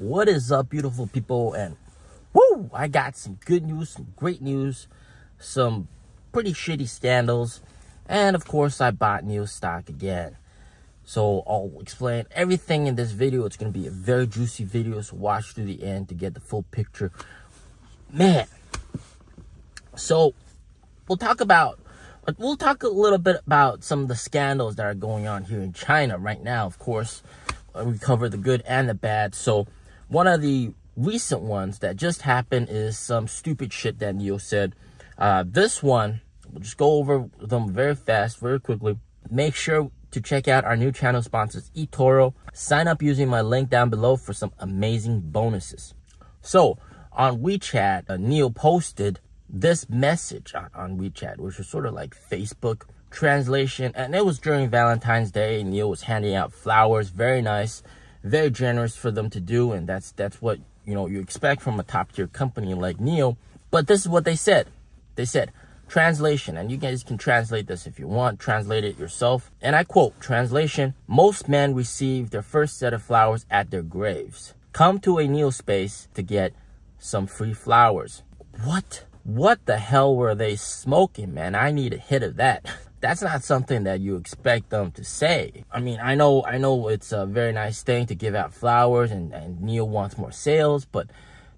What is up, beautiful people? And woo, I got some good news, some great news, some pretty shitty scandals, and of course I bought NIO stock again. So I'll explain everything in this video. It's going to be a very juicy video, so watch through the end to get the full picture. Man, so we'll talk a little bit about some of the scandals that are going on here in China right now. Of course, we cover the good and the bad. So one of the recent ones that just happened is some stupid shit that NIO said. This one, we'll just go over them very fast, very quickly. Make sure to check out our new channel sponsors, eToro. Sign up using my link down below for some amazing bonuses. So on WeChat, NIO posted this message on WeChat, which was sort of like Facebook translation, and it was during Valentine's Day. NIO was handing out flowers, very nice, very generous for them to do, and that's what you expect from a top-tier company like NIO. But this is what they said. They said, translation, and you guys can translate this if you want, translate it yourself. And I quote, translation, most men receive their first set of flowers at their graves. Come to a NIO space to get some free flowers. What the hell were they smoking, man? I need a hit of that. That's not something that you expect them to say. I mean, I know it's a very nice thing to give out flowers and NIO wants more sales, but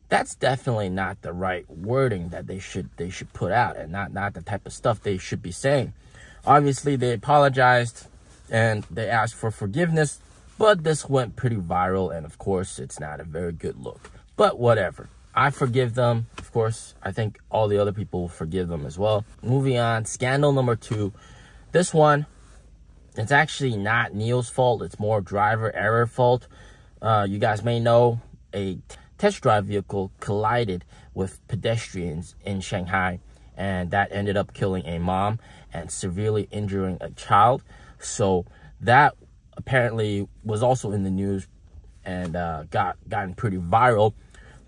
that's definitely not the right wording that they should put out, and not the type of stuff they should be saying. Obviously, they apologized and they asked for forgiveness, but this went pretty viral, and of course, it's not a very good look. But whatever. I forgive them. Of course, I think all the other people will forgive them as well. Moving on, scandal number 2. This one, it's actually not NIO's fault. It's more driver error fault. You guys may know a test drive vehicle collided with pedestrians in Shanghai, and that ended up killing a mom and severely injuring a child. So that apparently was also in the news and gotten pretty viral.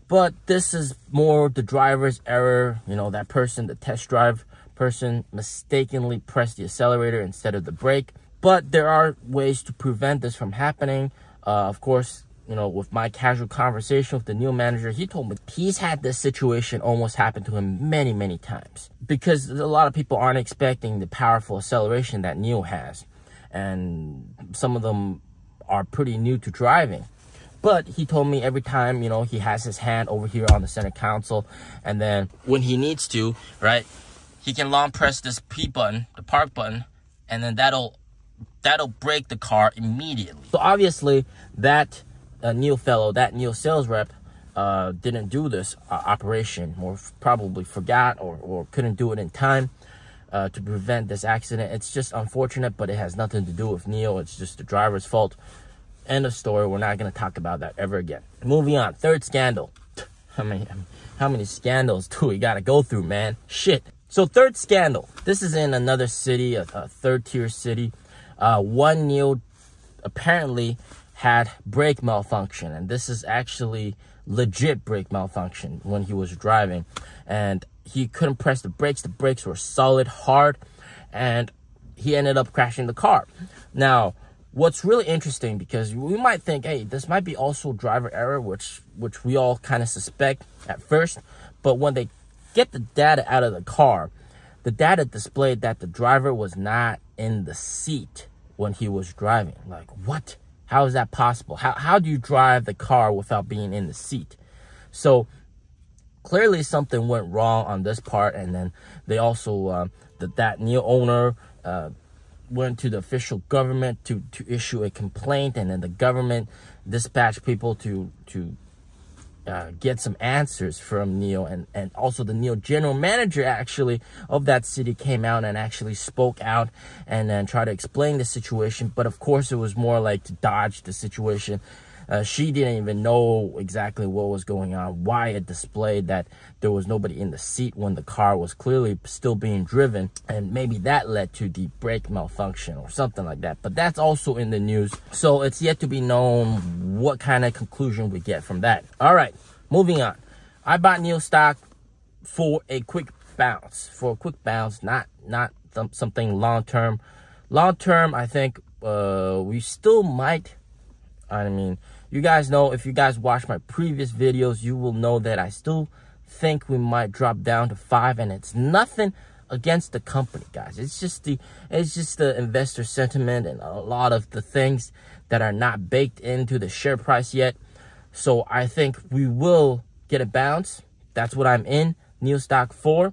But this is more the driver's error. That person, the test drive person, mistakenly pressed the accelerator instead of the brake. But there are ways to prevent this from happening. Of course, with my casual conversation with the NIO manager, he told me he's had this situation almost happen to him many, many times. Because a lot of people aren't expecting the powerful acceleration that NIO has. And some of them are pretty new to driving. But he told me every time, he has his hand over here on the center console. And then when he needs to, right, he can long press this P button, the park button, and then that'll brake the car immediately. So obviously that NIO fellow, that NIO sales rep, didn't do this operation, or probably forgot or couldn't do it in time to prevent this accident. It's just unfortunate, but it has nothing to do with NIO. It's just the driver's fault. End of story. We're not going to talk about that ever again. Moving on. Third scandal. How many scandals do we got to go through, man? Shit. So third scandal. This is in another city, a third-tier city. One NIO apparently had brake malfunction, and this is actually legit brake malfunction when he was driving, and he couldn't press the brakes. The brakes were solid, hard, and he ended up crashing the car. Now, what's really interesting, because we might think, hey, this might be also driver error, which we all kind of suspect at first, but when they get the data out of the car, the data displayed that the driver was not in the seat when he was driving. Like, what? How is that possible? How do you drive the car without being in the seat? So clearly something went wrong on this part, and then they also that NIO owner went to the official government to issue a complaint, and then the government dispatched people to get some answers from NIO, and also the NIO general manager actually of that city came out and actually spoke out and then tried to explain the situation. But of course it was more like to dodge the situation. She didn't even know exactly what was going on, why it displayed that there was nobody in the seat when the car was clearly still being driven, and maybe that led to the brake malfunction or something like that. But that's also in the news, so it's yet to be known what kind of conclusion we get from that. All right, moving on. I bought NIO stock for a quick bounce, not something long term. Long term, I think we still might. I mean, You guys know, if you guys watch my previous videos, you will know that I still think we might drop down to 5, and it's nothing against the company, guys. It's just the investor sentiment and a lot of the things that are not baked into the share price yet. So I think we will get a bounce. That's what I'm in NIO stock for.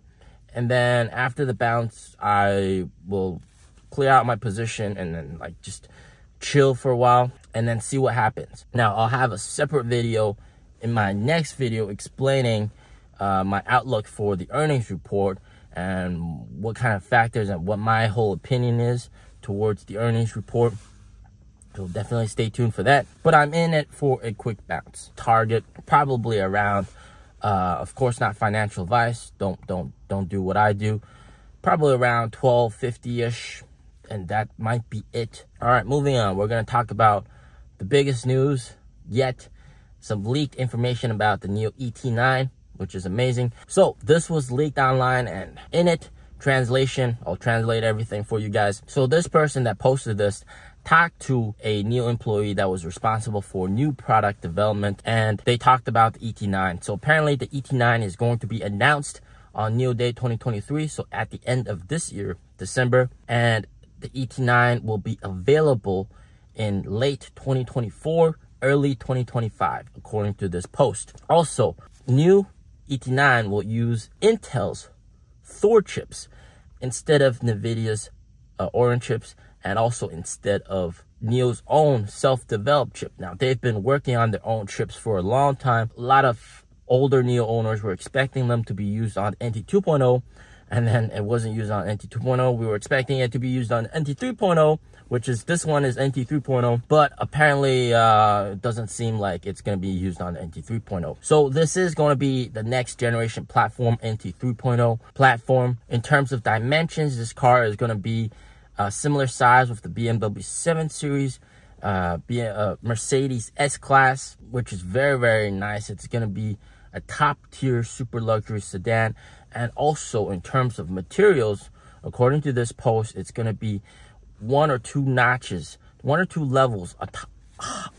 And then after the bounce, I will clear out my position and then like just chill for a while and then see what happens. Now, I'll have a separate video in my next video explaining my outlook for the earnings report and what kind of factors and what my whole opinion is towards the earnings report. So definitely stay tuned for that. But I'm in it for a quick bounce. Target probably around, of course, not financial advice. Don't do what I do. Probably around 1250-ish, and that might be it. All right, moving on. We're going to talk about the biggest news yet. Some leaked information about the NIO ET9, which is amazing. So this was leaked online, and in it, translation, I'll translate everything for you guys. So this person that posted this talked to a NIO employee that was responsible for new product development, and they talked about the ET9. So apparently the ET9 is going to be announced on NIO Day 2023, so at the end of this year, December, and the ET9 will be available in late 2024, early 2025, according to this post. Also, new ET9 will use Intel's Thor chips instead of NVIDIA's Orin chips, and also instead of NIO's own self-developed chip. Now, they've been working on their own chips for a long time. A lot of older NIO owners were expecting them to be used on NT 2.0, and then it wasn't used on NT 2.0. We were expecting it to be used on NT 3.0, which is, this one is NT 3.0, but apparently it doesn't seem like it's going to be used on NT 3.0. So this is going to be the next generation platform, NT 3.0 platform. In terms of dimensions, this car is going to be similar size with the BMW 7 Series, Mercedes S-Class, which is very, very nice. It's going to be a top-tier super luxury sedan. And also in terms of materials, according to this post, it's going to be 1 or 2 notches, 1 or 2 levels,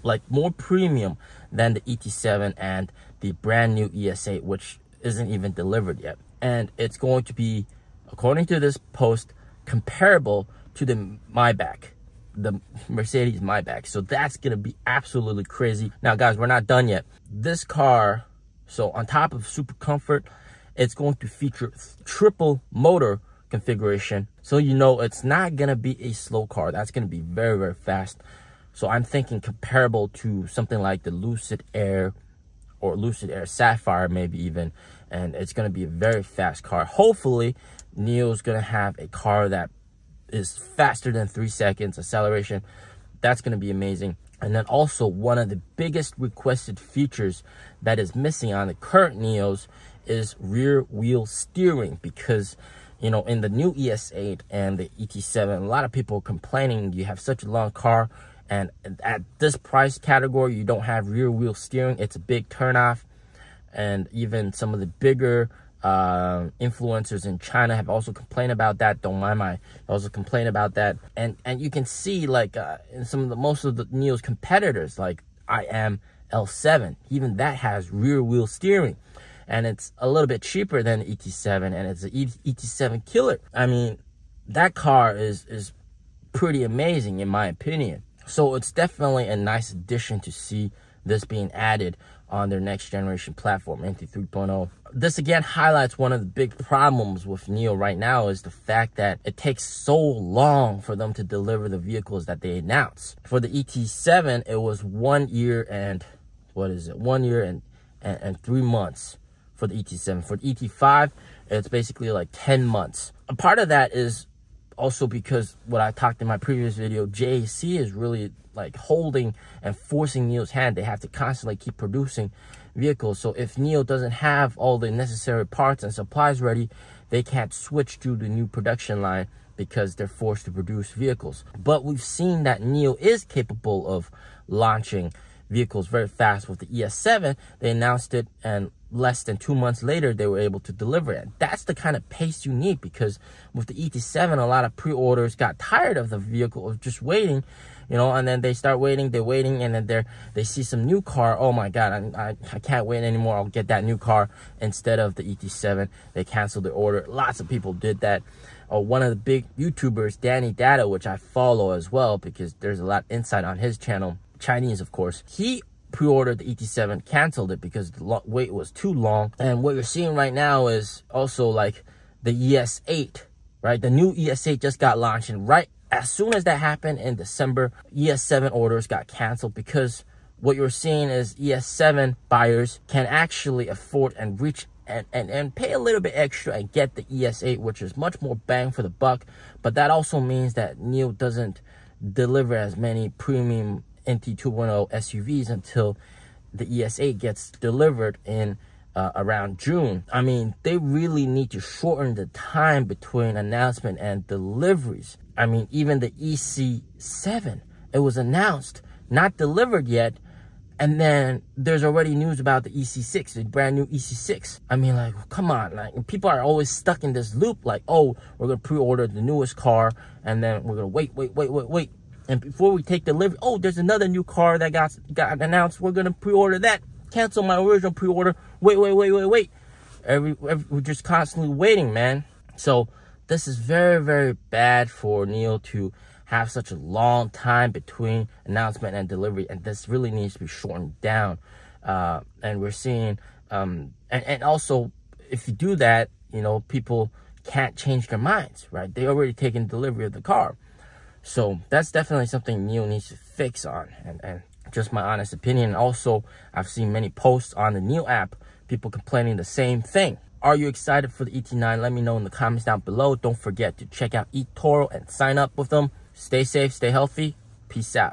like more premium than the ET7 and the brand new ES8, which isn't even delivered yet. And it's going to be, according to this post, comparable to the Maybach, the Mercedes Maybach. So that's gonna be absolutely crazy. Now guys, we're not done yet. This car, so on top of super comfort, it's going to feature triple motor configuration. So you know it's not gonna be a slow car. That's gonna be very, very fast. So I'm thinking comparable to something like the Lucid Air or Lucid Air Sapphire, maybe even. And it's gonna be a very fast car. Hopefully NIO's gonna have a car that is faster than 3 seconds acceleration. That's going to be amazing. And then also, one of the biggest requested features that is missing on the current NIOs is rear wheel steering, because you know, in the new ES8 and the ET7, a lot of people are complaining you have such a long car, and at this price category you don't have rear wheel steering. It's a big turnoff. And even some of the bigger influencers in China have also complained about that. Don't mind my also complain about that. And you can see, like in some of the most of the NIO's competitors, like IM L7, even that has rear wheel steering, and it's a little bit cheaper than the ET7, and it's an ET7 killer. I mean, that car is pretty amazing in my opinion. So it's definitely a nice addition to see this being added on their next generation platform, NT 3.0. This again highlights one of the big problems with NIO right now, is the fact that it takes so long for them to deliver the vehicles that they announce. For the ET7, it was 1 year and, what is it, 1 year and 3 months for the ET7. For the ET5, it's basically like 10 months. A part of that is also because what I talked in my previous video, JAC is really like holding and forcing NIO's hand. They have to constantly keep producing vehicles. So if NIO doesn't have all the necessary parts and supplies ready, they can't switch to the new production line because they're forced to produce vehicles. But we've seen that NIO is capable of launching vehicles very fast. With the ES7, they announced it, and less than 2 months later, they were able to deliver it. That's the kind of pace you need, because with the ET7, a lot of pre-orders got tired of the vehicle, of just waiting, you know, and then they start waiting, they're waiting, and then they see some new car. Oh my God, I can't wait anymore. I'll get that new car instead of the ET7. They canceled the order. Lots of people did that. One of the big YouTubers, Danny Data, which I follow as well because there's a lot of insight on his channel, Chinese of course, he pre-ordered the ET7, canceled it because the wait was too long. And what you're seeing right now is also like the ES8, right? The new ES8 just got launched, and right as soon as that happened in December, ES7 orders got canceled, because what you're seeing is ES7 buyers can actually afford and reach and pay a little bit extra and get the ES8, which is much more bang for the buck. But that also means that NIO doesn't deliver as many premium NT 2.0 SUVs until the ES8 gets delivered in around June. I mean, they really need to shorten the time between announcement and deliveries. I mean, even the EC7, it was announced, not delivered yet, and then there's already news about the EC6, the brand new EC6. I mean, like, come on, like, people are always stuck in this loop, like, oh, we're gonna pre-order the newest car, and then we're gonna wait. And before we take delivery, oh, there's another new car that got announced. We're gonna pre-order that. Cancel my original pre-order. Wait. We're just constantly waiting, man. So this is very, very bad for NIO to have such a long time between announcement and delivery, and this really needs to be shortened down. And we're seeing, and also, if you do that, you know, people can't change their minds, right? They already taken delivery of the car. So that's definitely something NIO needs to fix on, and just my honest opinion. Also, I've seen many posts on the NIO app, people complaining the same thing. Are you excited for the ET9? Let me know in the comments down below. Don't forget to check out eToro and sign up with them. Stay safe, stay healthy. Peace out.